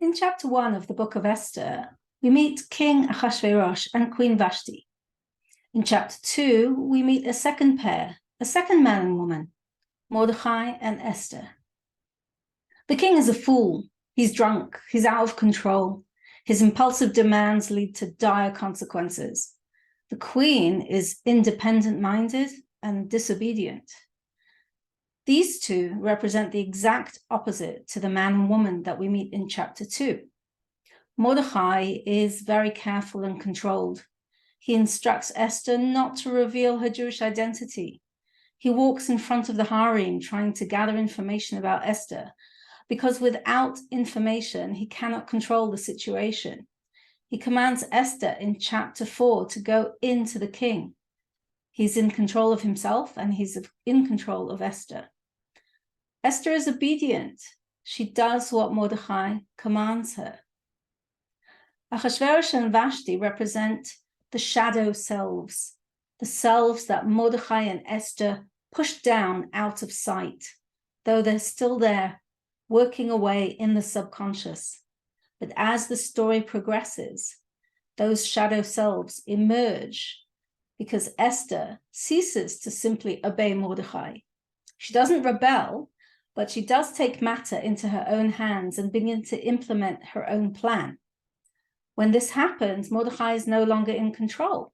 In chapter 1 of the book of Esther, we meet King Achashverosh and Queen Vashti. In chapter 2, we meet a second pair, a second man and woman, Mordechai and Esther. The king is a fool. He's drunk. He's out of control. His impulsive demands lead to dire consequences. The queen is independent-minded and disobedient. These two represent the exact opposite to the man and woman that we meet in chapter 2. Mordechai is very careful and controlled. He instructs Esther not to reveal her Jewish identity. He walks in front of the harem trying to gather information about Esther, because without information, he cannot control the situation. He commands Esther in chapter 4 to go into the king. He's in control of himself and he's in control of Esther. Esther is obedient. She does what Mordechai commands her. Achashverosh and Vashti represent the shadow selves, the selves that Mordechai and Esther pushed down out of sight, though they're still there, working away in the subconscious. But as the story progresses, those shadow selves emerge because Esther ceases to simply obey Mordechai. She doesn't rebel, but she does take matter into her own hands and begin to implement her own plan. When this happens, Mordechai is no longer in control.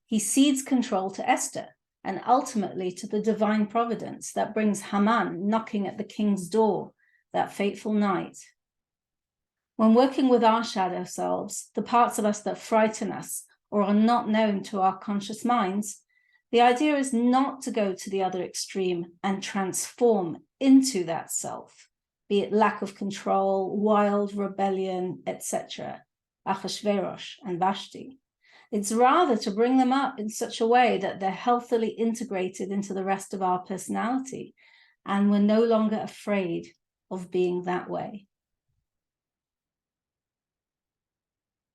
He cedes control to Esther and ultimately to the divine providence that brings Haman knocking at the king's door that fateful night. When working with our shadow selves, the parts of us that frighten us or are not known to our conscious minds, the idea is not to go to the other extreme and transform into that self, be it lack of control, wild rebellion, etc., Achashverosh and Vashti. It's rather to bring them up in such a way that they're healthily integrated into the rest of our personality, and we're no longer afraid of being that way.